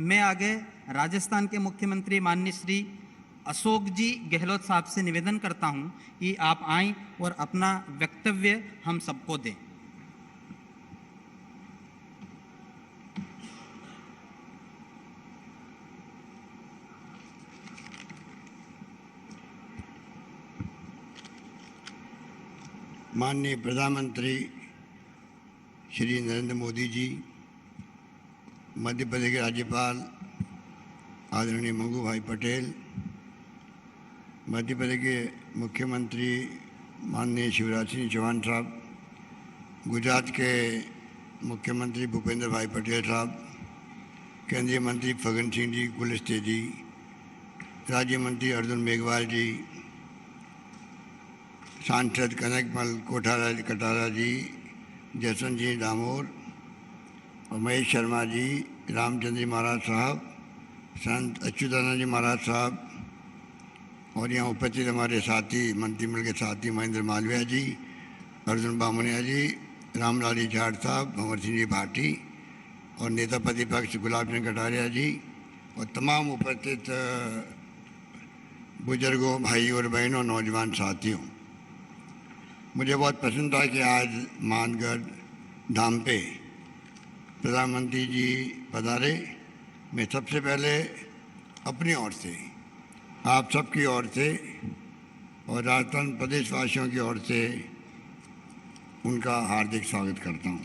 मैं आगे राजस्थान के मुख्यमंत्री माननीय श्री अशोक जी गहलोत साहब से निवेदन करता हूं कि आप आएं और अपना वक्तव्य हम सबको दें। माननीय प्रधानमंत्री श्री नरेंद्र मोदी जी, मध्य प्रदेश के राज्यपाल आदरणीय मंगू भाई पटेल, मध्य प्रदेश के मुख्यमंत्री माननीय शिवराज सिंह चौहान साहब, गुजरात के मुख्यमंत्री भूपेंद्र भाई पटेल साहब, केंद्रीय मंत्री फग्गन सिंह जी कुलस्ते जी, राज्य मंत्री अर्जुन मेघवाल जी, सांसद कनकमल कटारा जी, जसवंत जी डामोर और महेश शर्मा जी, रामचंद्र जी महाराज साहब, संत अच्युतानंद जी महाराज साहब और यहाँ उपस्थित हमारे साथी मंत्रिमंडल के साथी महेंद्र मालवीय जी, अर्जुन बामनिया जी, रामलाल जाट साहब, भंवर सिंह जी भाटी और नेता प्रतिपक्ष गुलाब चंद कटारिया जी और तमाम उपस्थित बुजुर्गों, भाई और बहनों, नौजवान साथियों, मुझे बहुत पसंद था कि आज मानगढ़ धाम पे प्रधानमंत्री जी पधारे। मैं सबसे पहले अपनी ओर से, आप सबकी ओर से और राजस्थान प्रदेशवासियों की ओर से उनका हार्दिक स्वागत करता हूँ।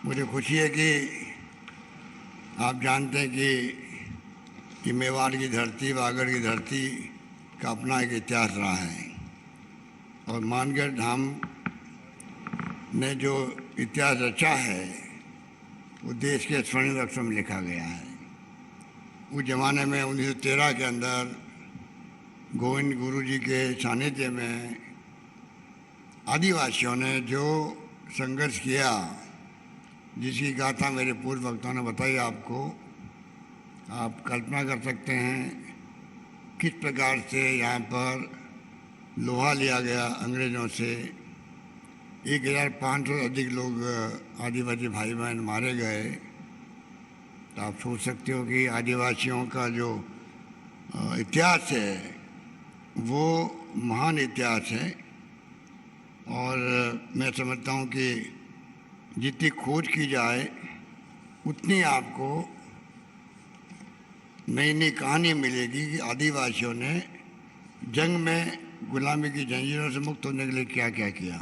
मुझे खुशी है कि आप जानते हैं कि मेवाड़ की धरती, वागड़ की धरती का अपना एक इतिहास रहा है और मानगढ़ धाम ने जो इतिहास रचा है वो देश के स्वर्णिम अक्षर में लिखा गया है। उस ज़माने में 1913 के अंदर गोविंद गुरु जी के सानिध्य में आदिवासियों ने जो संघर्ष किया, जिसकी गाथा मेरे पूर्व वक्ताओं ने बताई आपको, आप कल्पना कर सकते हैं किस प्रकार से यहाँ पर लोहा लिया गया अंग्रेज़ों से। 1500 से अधिक लोग आदिवासी भाई बहन मारे गए। तो आप सोच सकते हो कि आदिवासियों का जो इतिहास है वो महान इतिहास है और मैं समझता हूँ कि जितनी खोज की जाए उतनी आपको नई नई कहानी मिलेगी कि आदिवासियों ने जंग में गुलामी की जंजीरों से मुक्त होने के लिए क्या क्या किया।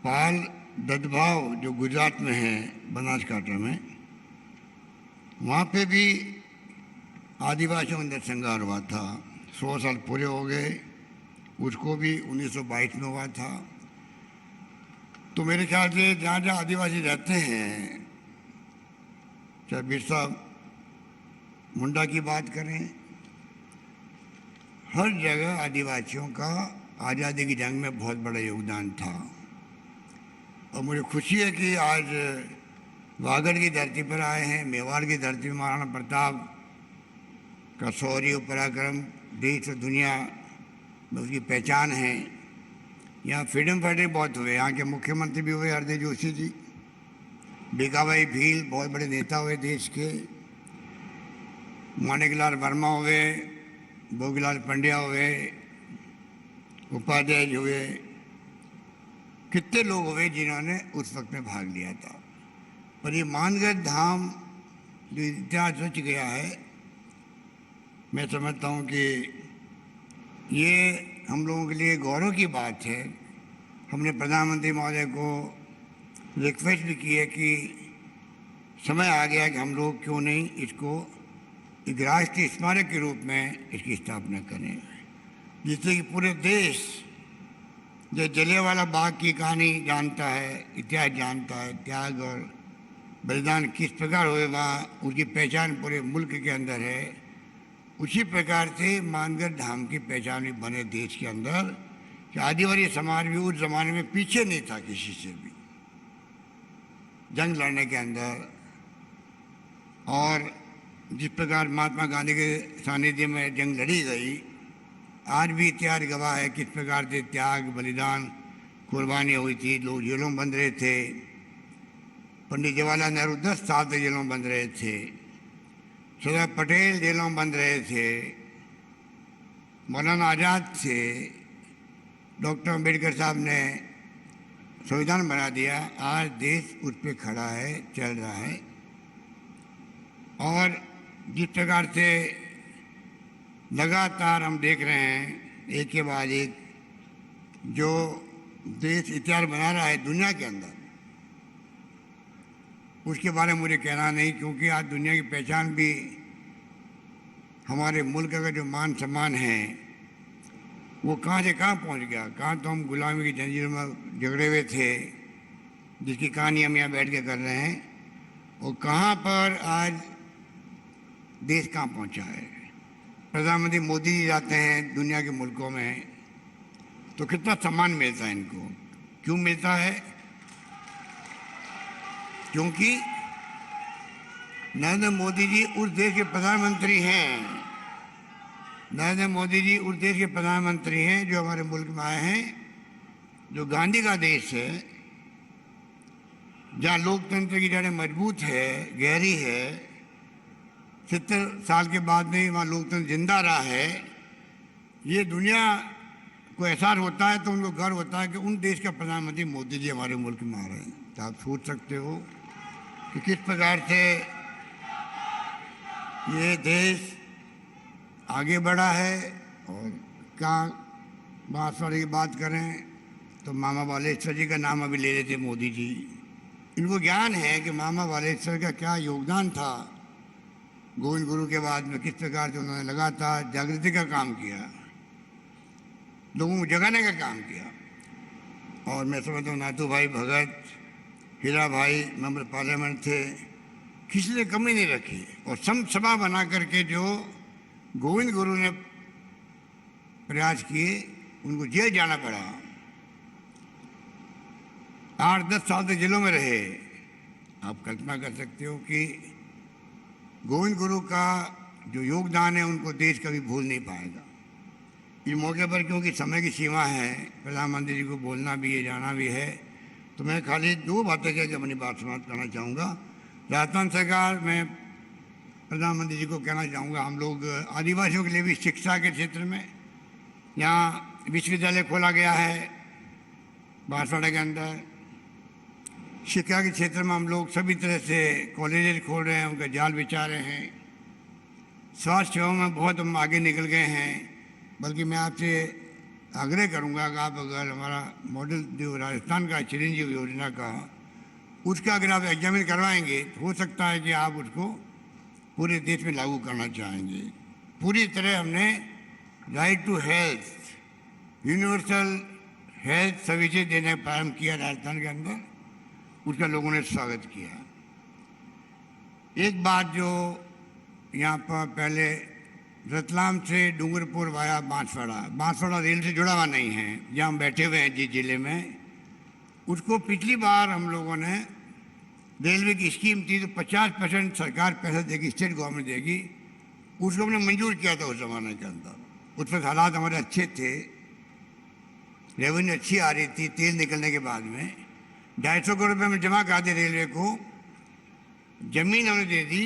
पाल ददभाव जो गुजरात में है, बनासकांठा में, वहाँ पे भी आदिवासियों का नरसंहार हुआ था। 100 साल पूरे हो गए, उसको भी 1922 में हुआ था। तो मेरे ख्याल से जहाँ जहाँ आदिवासी रहते हैं, चाहे बिरसा मुंडा की बात करें, हर जगह आदिवासियों का आज़ादी की जंग में बहुत बड़ा योगदान था। और मुझे खुशी है कि आज वागड़ की धरती पर आए हैं, मेवाड़ की धरती में महाराणा प्रताप का शौर्य पराक्रम देश और दुनिया में उसकी पहचान है। यहाँ फ्रीडम फाइटर बहुत हुए, यहाँ के मुख्यमंत्री भी हुए हरदीप जोशी जी, भिखाबाई भील बहुत बड़े नेता हुए देश के, माणिकलाल वर्मा हुए, भोगीलाल पंड्या हुए, उपाध्याय जी हुए, कितने लोग हुए जिन्होंने उस वक्त में भाग लिया था। पर ये मानगढ़ धाम जो इतिहास रच गया है, मैं समझता हूँ कि ये हम लोगों के लिए गौरव की बात है। हमने प्रधानमंत्री महोदय को रिक्वेस्ट भी की है कि समय आ गया कि हम लोग क्यों नहीं इसको एक राष्ट्रीय स्मारक के रूप में इसकी स्थापना करें, जिससे कि पूरे देश जो जलियांवाला बाग की कहानी जानता है, इतिहास जानता है, त्याग और बलिदान किस प्रकार हुए वहाँ उसकी पहचान पूरे मुल्क के अंदर है, उसी प्रकार से मानगढ़ धाम की पहचान भी बने देश के अंदर कि आदिवासी समाज भी उस जमाने में पीछे नहीं था किसी से भी जंग लड़ने के अंदर। और जिस प्रकार महात्मा गांधी के सानिध्य में जंग लड़ी गई, आज भी इतिहास गवाह है किस प्रकार से त्याग, बलिदान, कुर्बानी हुई थी। लोग जेलों में बंद रहे थे, पंडित जवाहरलाल नेहरू 10 साल तक जेलों में बंद रहे थे। सरदार पटेल जेलों में बंद रहे थे। मौलाना आज़ाद थे। डॉक्टर अम्बेडकर साहब ने संविधान बना दिया। आज देश उस पर खड़ा है, चल रहा है। और जिस प्रकार से लगातार हम देख रहे हैं एक के बाद एक जो देश इतिहास बना रहा है दुनिया के अंदर, उसके बारे में मुझे कहना नहीं, क्योंकि आज दुनिया की पहचान भी हमारे मुल्क का जो मान सम्मान है वो कहाँ से कहाँ पहुँच गया। कहाँ तो हम गुलामी की जंजीरों में झगड़े हुए थे, जिसकी कहानी हम यहाँ बैठ के कर रहे हैं, और कहाँ पर आज देश कहाँ पहुँचा है। प्रधानमंत्री मोदी जी जाते हैं दुनिया के मुल्कों में तो कितना सम्मान मिलता है इनको। क्यों मिलता है? क्योंकि नरेंद्र मोदी जी उस देश के प्रधानमंत्री हैं। नरेंद्र मोदी जी उस देश के प्रधानमंत्री हैं जो हमारे मुल्क में आए हैं, जो गांधी का देश है, जहाँ लोकतंत्र की जड़ें मजबूत है, गहरी है। 70 साल के बाद में वहाँ लोकतंत्र जिंदा रहा है। ये दुनिया को एहसास होता है तो उनको गर्व होता है कि उन देश का प्रधानमंत्री मोदी जी हमारे मुल्क में आ रहे हैं। तो आप सोच सकते हो कि किस प्रकार से ये देश आगे बढ़ा है। और कहाँ बांसवाड़े की बात करें तो मामा बालेश्वर जी का नाम अभी ले रहे थे मोदी जी। इनको ज्ञान है कि मामा बालेश्वर का क्या योगदान था। गोविंद गुरु के बाद में किस प्रकार से उन्होंने लगातार जागृति का काम किया, लोगों को जगाने का काम किया। और मैं समझता हूँ नाथू भाई भगत, हीरा भाई मेंबर पार्लियामेंट थे, किसी ने कमी नहीं रखी। और सभा बना करके जो गोविंद गुरु ने प्रयास किए, उनको जेल जाना पड़ा, 8-10 साल तक जेलों में रहे। आप कल्पना कर सकते हो कि गोविंद गुरु का जो योगदान है उनको देश कभी भूल नहीं पाएगा। इस मौके पर क्योंकि समय की सीमा है, प्रधानमंत्री जी को बोलना भी है, जाना भी है, तो मैं खाली 2 बातें कह के अपनी बात समाप्त करना चाहूँगा। राजस्थान सरकार, मैं प्रधानमंत्री जी को कहना चाहूँगा, हम लोग आदिवासियों के लिए भी शिक्षा के क्षेत्र में यहाँ विश्वविद्यालय खोला गया है। बांसवाड़ा के अंदर शिक्षा के क्षेत्र में हम लोग सभी तरह से कॉलेजेस खोल रहे हैं, उनका जाल बिछा रहे हैं। स्वास्थ्य सेवा में बहुत हम आगे निकल गए हैं। बल्कि मैं आपसे आग्रह करूंगा कि आप अगर हमारा मॉडल जो राजस्थान का चिरंजीव योजना का, उसका अगर आप एग्जामिन करवाएंगे तो हो सकता है कि आप उसको पूरे देश में लागू करना चाहेंगे। पूरी तरह हमने right to health, universal health services देने का प्रारंभ किया राजस्थान के अंदर। उसका लोगों ने स्वागत किया। एक बात जो यहाँ पर पहले रतलाम से डूंगरपुर वाया बांसवाड़ा रेल से जुड़ा हुआ नहीं है, जहाँ हम बैठे हुए हैं जिस जिले में, उसको पिछली बार हम लोगों ने रेलवे की स्कीम थी तो 50% सरकार पैसा देगी, स्टेट गवर्नमेंट देगी, उसको हमने मंजूर किया था उस जमाने के अंदर। उस वक्त हालात हमारे अच्छे थे, रेवेन्यू अच्छी आ रही थी। तेल निकलने के बाद में 250 करोड़ रुपये में जमा करा दिए रेलवे को, जमीन हमने दे दी,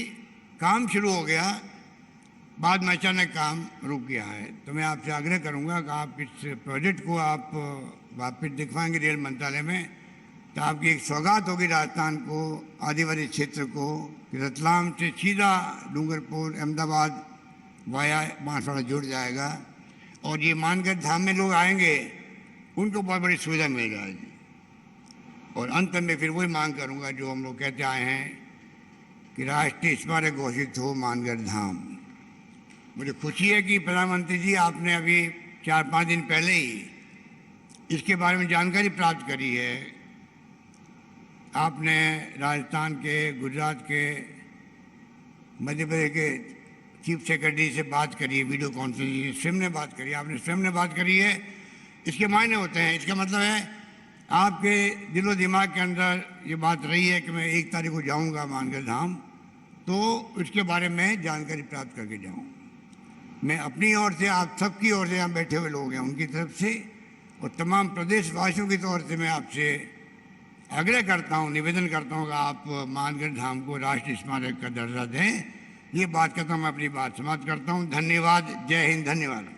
काम शुरू हो गया, बाद में अचानक काम रुक गया है। तो मैं आपसे आग्रह करूंगा कि आप इस प्रोजेक्ट को आप वापस दिखवाएंगे रेल मंत्रालय में, तो आपकी एक सौगात होगी राजस्थान को, आदिवासी क्षेत्र को, कि रतलाम से सीधा डूंगरपुर अहमदाबाद वाया बांसवाड़ा जुड़ जाएगा। और ये मानकर धाम में लोग आएंगे, उनको बहुत बड़ी सुविधा मिल जाएगी। और अंत में फिर वही मांग करूंगा जो हम लोग कहते आए हैं कि राष्ट्रीय स्मारक घोषित हो मानगढ़ धाम। मुझे खुशी है कि प्रधानमंत्री जी आपने अभी 4-5 दिन पहले ही इसके बारे में जानकारी प्राप्त करी है। आपने राजस्थान के, गुजरात के, मध्य प्रदेश के चीफ सेक्रेटरी से बात करी है, वीडियो कॉन्फ्रेंसिंग स्वयं ने बात करी, आपने स्वयं ने बात करी है। इसके मायने होते हैं, इसका मतलब है आपके दिलो दिमाग के अंदर ये बात रही है कि मैं 1 तारीख को जाऊंगा मानगढ़ धाम, तो इसके बारे में जानकारी प्राप्त करके जाऊं। मैं अपनी ओर से, आप सबकी ओर से, यहाँ बैठे हुए लोग हैं उनकी तरफ से, और तमाम प्रदेशवासियों की तौर से मैं आपसे आग्रह करता हूँ, निवेदन करता हूँ कि आप मानगढ़ धाम को राष्ट्रीय स्मारक का दर्जा दें। ये बात कहता हूँ, मैं अपनी बात समाप्त करता हूँ। धन्यवाद। जय हिंद। धन्यवाद।